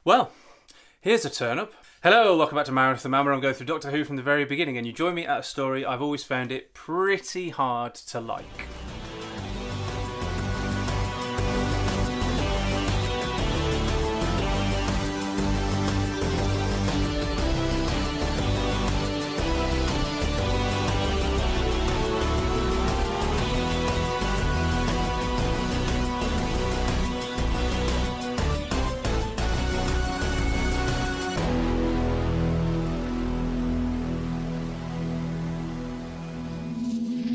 Well, here's a turn up. Hello, welcome back to Marathon Man, where I'm going through Doctor Who from the very beginning, and you join me at a story I've always found it pretty hard to like.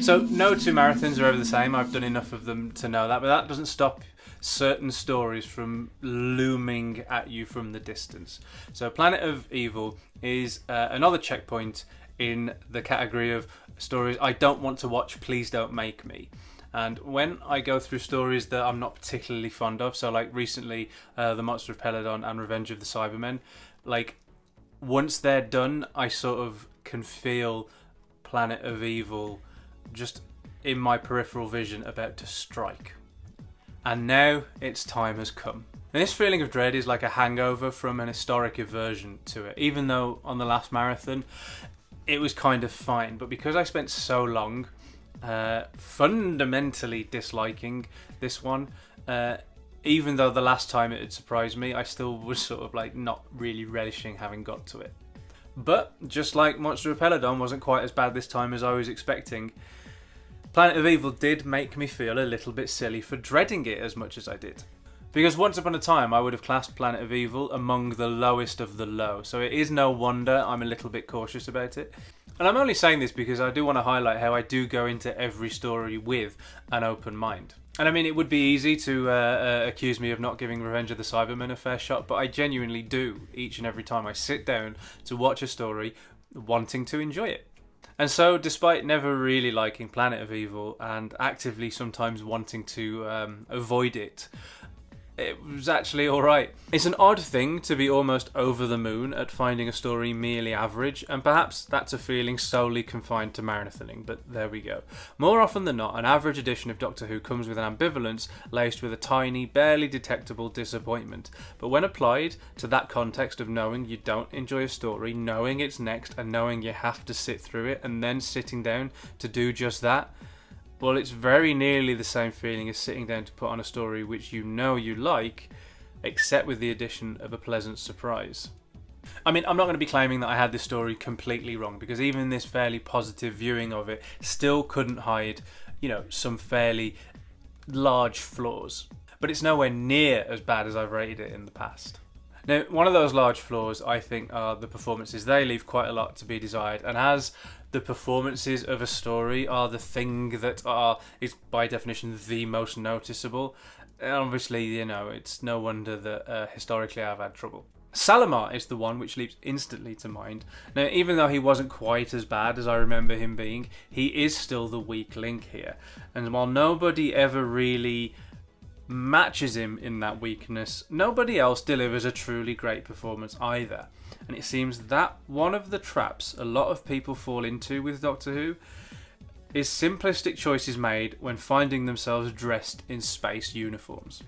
So, no two marathons are ever the same. I've done enough of them to know that, but that doesn't stop certain stories from looming at you from the distance. So, Planet of Evil is another checkpoint in the category of stories I don't want to watch, please don't make me. And when I go through stories that I'm not particularly fond of, so like recently, The Monster of Peladon and Revenge of the Cybermen, like, once they're done, I sort of can feel Planet of Evil just in my peripheral vision about to strike. And now its time has come. And this feeling of dread is like a hangover from an historic aversion to it, even though on the last marathon it was kind of fine. But because I spent so long fundamentally disliking this one, even though the last time it had surprised me, I still was sort of like not really relishing having got to it. But just like Monster of Peladon wasn't quite as bad this time as I was expecting, Planet of Evil did make me feel a little bit silly for dreading it as much as I did. Because once upon a time I would have classed Planet of Evil among the lowest of the low, so it is no wonder I'm a little bit cautious about it. And I'm only saying this because I do want to highlight how I do go into every story with an open mind. And I mean, it would be easy to accuse me of not giving Revenge of the Cybermen a fair shot, but I genuinely do each and every time I sit down to watch a story wanting to enjoy it. And so, despite never really liking Planet of Evil and actively sometimes wanting to avoid it, it was actually alright. It's an odd thing to be almost over the moon at finding a story merely average, and perhaps that's a feeling solely confined to marathoning, but there we go. More often than not, an average edition of Doctor Who comes with an ambivalence laced with a tiny, barely detectable disappointment. But when applied to that context of knowing you don't enjoy a story, knowing it's next, and knowing you have to sit through it, and then sitting down to do just that, well, it's very nearly the same feeling as sitting down to put on a story which you know you like, except with the addition of a pleasant surprise. I mean, I'm not going to be claiming that I had this story completely wrong, because even this fairly positive viewing of it still couldn't hide, some fairly large flaws. But it's nowhere near as bad as I've rated it in the past. Now, one of those large flaws, I think, are the performances. They leave quite a lot to be desired, and as the performances of a story are the thing that is by definition the most noticeable, obviously, it's no wonder that historically I've had trouble. Salamar is the one which leaps instantly to mind. Now, even though he wasn't quite as bad as I remember him being, he is still the weak link here. And while nobody ever really matches him in that weakness, nobody else delivers a truly great performance either. And it seems that one of the traps a lot of people fall into with Doctor Who is simplistic choices made when finding themselves dressed in space uniforms.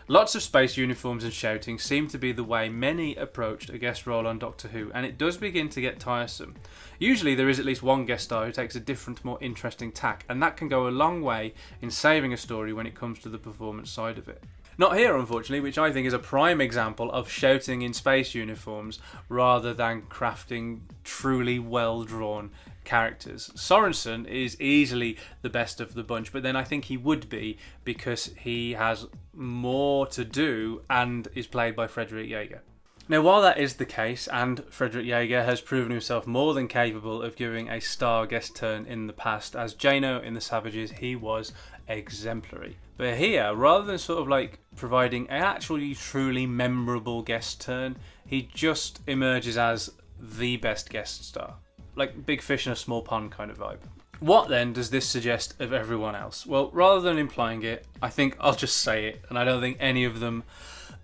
Lots of space uniforms and shouting seem to be the way many approached a guest role on Doctor Who, and it does begin to get tiresome. Usually there is at least one guest star who takes a different, more interesting tack, and that can go a long way in saving a story when it comes to the performance side of it. Not here, unfortunately, which I think is a prime example of shouting in space uniforms rather than crafting truly well-drawn characters. Sorensen is easily the best of the bunch, but then I think he would be because he has more to do and is played by Frederick Jaeger. Now, while that is the case, and Frederick Jaeger has proven himself more than capable of giving a star guest turn in the past, as Jano in The Savages, he was exemplary. But here, rather than sort of like providing an actually truly memorable guest turn, he just emerges as the best guest star. Like big fish in a small pond kind of vibe. What then does this suggest of everyone else? Well, rather than implying it, I think I'll just say it, and I don't think any of them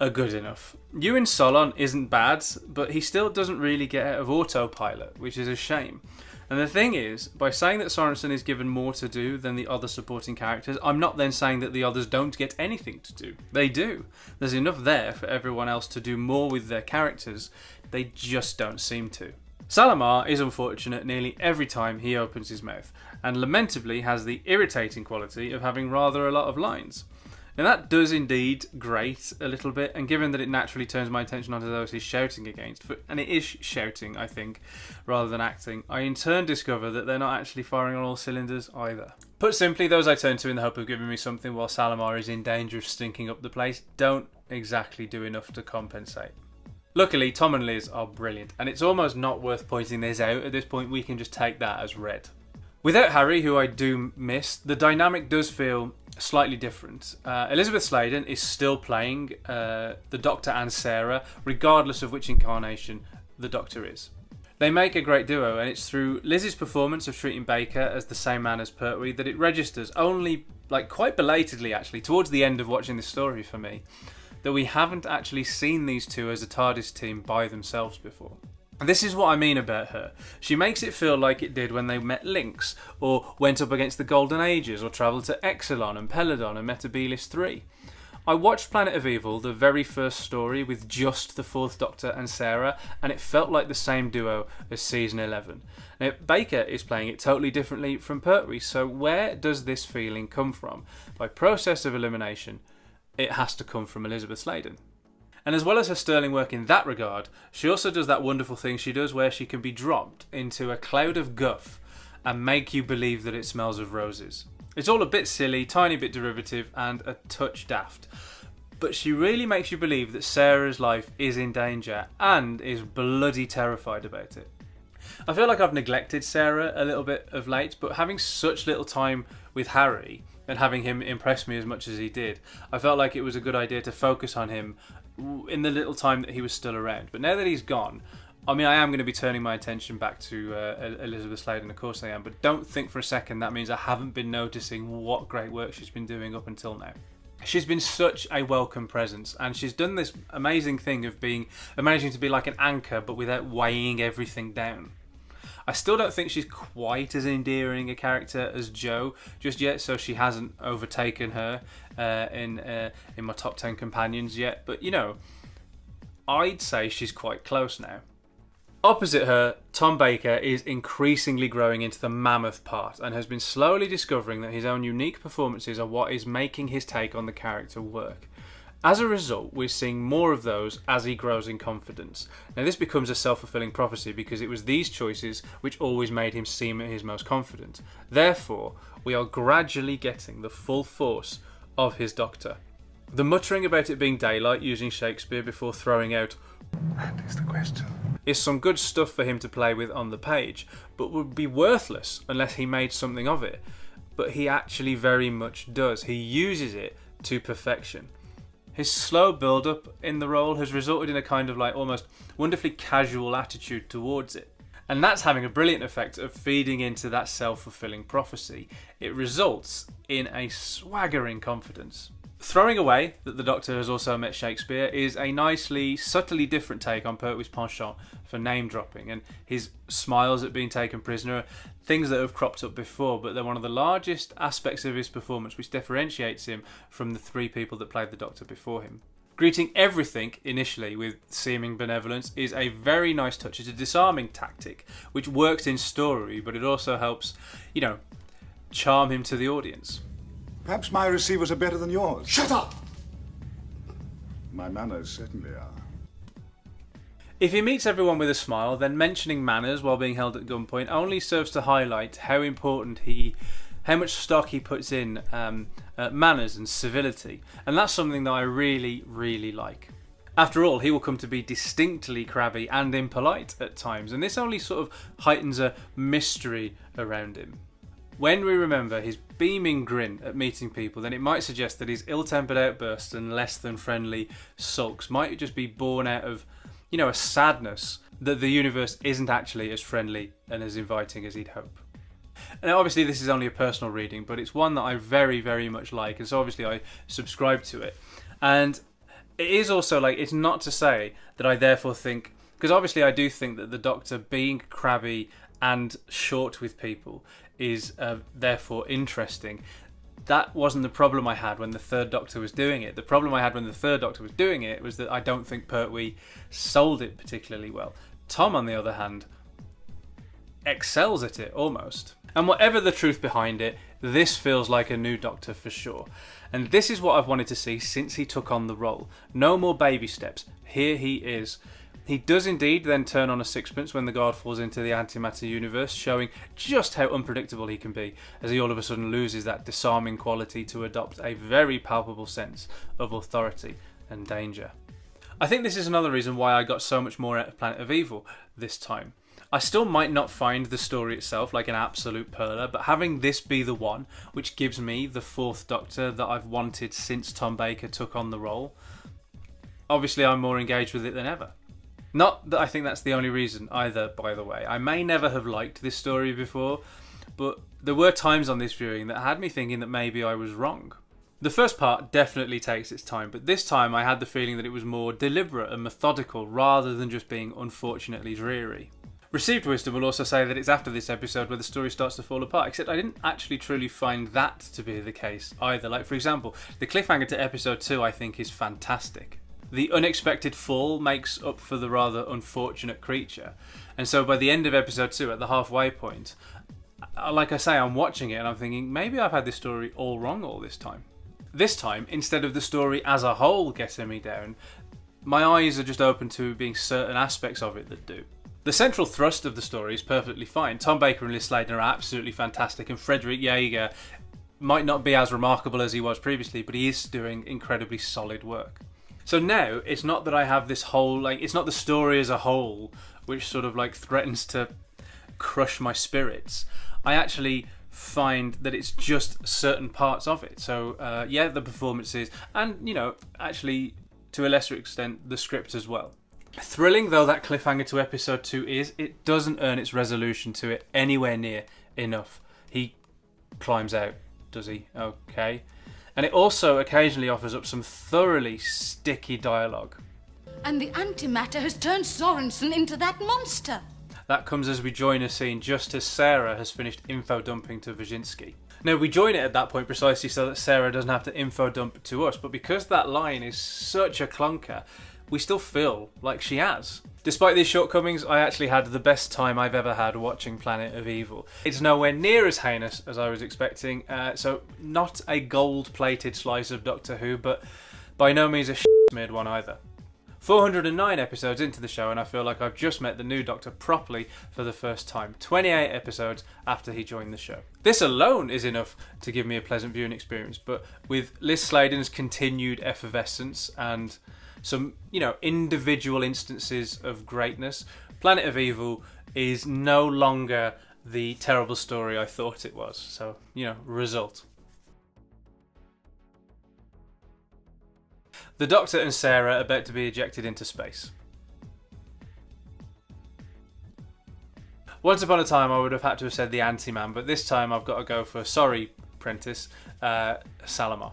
are good enough. Ewan Solon isn't bad, but he still doesn't really get out of autopilot, which is a shame. And the thing is, by saying that Sorensen is given more to do than the other supporting characters, I'm not then saying that the others don't get anything to do. They do. There's enough there for everyone else to do more with their characters. They just don't seem to. Salamar is unfortunate nearly every time he opens his mouth, and lamentably has the irritating quality of having rather a lot of lines. And that does indeed grate a little bit, and given that it naturally turns my attention onto those he's shouting against, and it is shouting, I think, rather than acting, I in turn discover that they're not actually firing on all cylinders either. Put simply, those I turn to in the hope of giving me something while Salamar is in danger of stinking up the place don't exactly do enough to compensate. Luckily, Tom and Liz are brilliant, and it's almost not worth pointing this out at this point. We can just take that as read. Without Harry, who I do miss, the dynamic does feel slightly different. Elisabeth Sladen is still playing the Doctor and Sarah, regardless of which incarnation the Doctor is. They make a great duo, and it's through Liz's performance of treating Baker as the same man as Pertwee that it registers only, quite belatedly actually, towards the end of watching this story for me, that we haven't actually seen these two as a TARDIS team by themselves before. This is what I mean about her. She makes it feel like it did when they met Lynx, or went up against the Golden Ages, or travelled to Exelon and Peladon and Metabilis 3. I watched Planet of Evil, the very first story, with just the Fourth Doctor and Sarah, and it felt like the same duo as Season 11. Now, Baker is playing it totally differently from Pertwee, so where does this feeling come from? By process of elimination, it has to come from Elisabeth Sladen. And as well as her sterling work in that regard, she also does that wonderful thing she does where she can be dropped into a cloud of guff and make you believe that it smells of roses. It's all a bit silly, tiny bit derivative, and a touch daft. But she really makes you believe that Sarah's life is in danger and is bloody terrified about it. I feel like I've neglected Sarah a little bit of late, but having such little time with Harry and having him impress me as much as he did, I felt like it was a good idea to focus on him in the little time that he was still around. But now that he's gone, I mean, I am going to be turning my attention back to Elisabeth Sladen, of course I am, but don't think for a second that means I haven't been noticing what great work she's been doing up until now. She's been such a welcome presence, and she's done this amazing thing of managing to be like an anchor, but without weighing everything down. I still don't think she's quite as endearing a character as Jo just yet, so she hasn't overtaken her in my top 10 companions yet. But, I'd say she's quite close now. Opposite her, Tom Baker is increasingly growing into the mammoth part and has been slowly discovering that his own unique performances are what is making his take on the character work. As a result, we're seeing more of those as he grows in confidence. Now, this becomes a self-fulfilling prophecy because it was these choices which always made him seem at his most confident. Therefore, we are gradually getting the full force of his Doctor. The muttering about it being daylight using Shakespeare before throwing out "That is the question" is some good stuff for him to play with on the page, but would be worthless unless he made something of it. But he actually very much does. He uses it to perfection. His slow build-up in the role has resulted in a kind of almost wonderfully casual attitude towards it. And that's having a brilliant effect of feeding into that self-fulfilling prophecy. It results in a swaggering confidence. Throwing away that the Doctor has also met Shakespeare is a nicely, subtly different take on Pertwee's penchant for name-dropping, and his smiles at being taken prisoner, things that have cropped up before, but they're one of the largest aspects of his performance which differentiates him from the three people that played the Doctor before him. Greeting everything initially with seeming benevolence is a very nice touch. It's a disarming tactic which works in story, but it also helps, charm him to the audience. Perhaps my receivers are better than yours. Shut up! My manners certainly are. If he meets everyone with a smile, then mentioning manners while being held at gunpoint only serves to highlight how much stock he puts in manners and civility. And that's something that I really, really like. After all, he will come to be distinctly crabby and impolite at times, and this only sort of heightens a mystery around him. When we remember his beaming grin at meeting people, then it might suggest that his ill-tempered outbursts and less than friendly sulks might just be born out of, a sadness that the universe isn't actually as friendly and as inviting as he'd hope. And obviously this is only a personal reading, but it's one that I very, very much like, and so obviously I subscribe to it. And it is also it's not to say that I therefore think, because obviously I do think that the Doctor being crabby and short with people is therefore interesting. That wasn't the problem I had when the Third Doctor was doing it. The problem I had when the Third Doctor was doing it was that I don't think Pertwee sold it particularly well. Tom, on the other hand, excels at it almost. And whatever the truth behind it, this feels like a new Doctor for sure. And this is what I've wanted to see since he took on the role. No more baby steps. Here he is. He does indeed then turn on a sixpence when the guard falls into the antimatter universe, showing just how unpredictable he can be as he all of a sudden loses that disarming quality to adopt a very palpable sense of authority and danger. I think this is another reason why I got so much more out of Planet of Evil this time. I still might not find the story itself like an absolute perler, but having this be the one which gives me the Fourth Doctor that I've wanted since Tom Baker took on the role, obviously I'm more engaged with it than ever. Not that I think that's the only reason either, by the way. I may never have liked this story before, but there were times on this viewing that had me thinking that maybe I was wrong. The first part definitely takes its time, but this time I had the feeling that it was more deliberate and methodical rather than just being unfortunately dreary. Received Wisdom will also say that it's after this episode where the story starts to fall apart, except I didn't actually truly find that to be the case either. Like, for example, the cliffhanger to episode 2 I think is fantastic. The unexpected fall makes up for the rather unfortunate creature. And so by the end of episode 2, at the halfway point, like I say, I'm watching it and I'm thinking, maybe I've had this story all wrong all this time. This time, instead of the story as a whole getting me down, my eyes are just open to being certain aspects of it that do. The central thrust of the story is perfectly fine. Tom Baker and Liz Sladen are absolutely fantastic, and Frederick Jaeger might not be as remarkable as he was previously, but he is doing incredibly solid work. So now, it's not that I have this whole, it's not the story as a whole which sort of threatens to crush my spirits. I actually find that it's just certain parts of it. So, the performances, and, actually, to a lesser extent, the script as well. Thrilling though that cliffhanger to episode 2 is, it doesn't earn its resolution to it anywhere near enough. He climbs out, does he? Okay. And it also occasionally offers up some thoroughly sticky dialogue. And the antimatter has turned Sorensen into that monster. That comes as we join a scene just as Sarah has finished info dumping to Wyszynski. Now, we join it at that point precisely so that Sarah doesn't have to info dump to us, but because that line is such a clunker, we still feel like she has. Despite these shortcomings, I actually had the best time I've ever had watching Planet of Evil. It's nowhere near as heinous as I was expecting, so not a gold-plated slice of Doctor Who, but by no means a smeared one either. 409 episodes into the show and I feel like I've just met the new Doctor properly for the first time, 28 episodes after he joined the show. This alone is enough to give me a pleasant viewing experience, but with Liz Sladen's continued effervescence and some, individual instances of greatness, Planet of Evil is no longer the terrible story I thought it was. So, result. The Doctor and Sarah are about to be ejected into space. Once upon a time I would have had to have said the Anti-Man, but this time I've got to go for, sorry, Prentice, Salamar.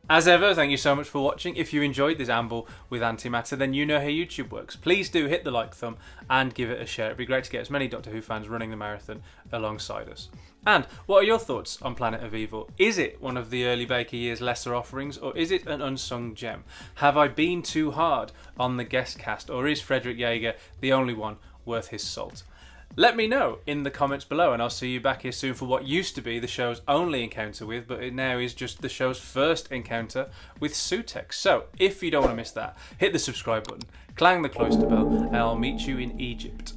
As ever, thank you so much for watching. If you enjoyed this amble with Antimatter, then you know how YouTube works. Please do hit the like thumb and give it a share. It'd be great to get as many Doctor Who fans running the marathon alongside us. And what are your thoughts on Planet of Evil? Is it one of the early Baker year's lesser offerings, or is it an unsung gem? Have I been too hard on the guest cast, or is Frederick Jaeger the only one worth his salt? Let me know in the comments below, and I'll see you back here soon for what used to be the show's only encounter with, but it now is just the show's first encounter with Sutex. So, if you don't want to miss that, hit the subscribe button, clang the cloister bell, and I'll meet you in Egypt.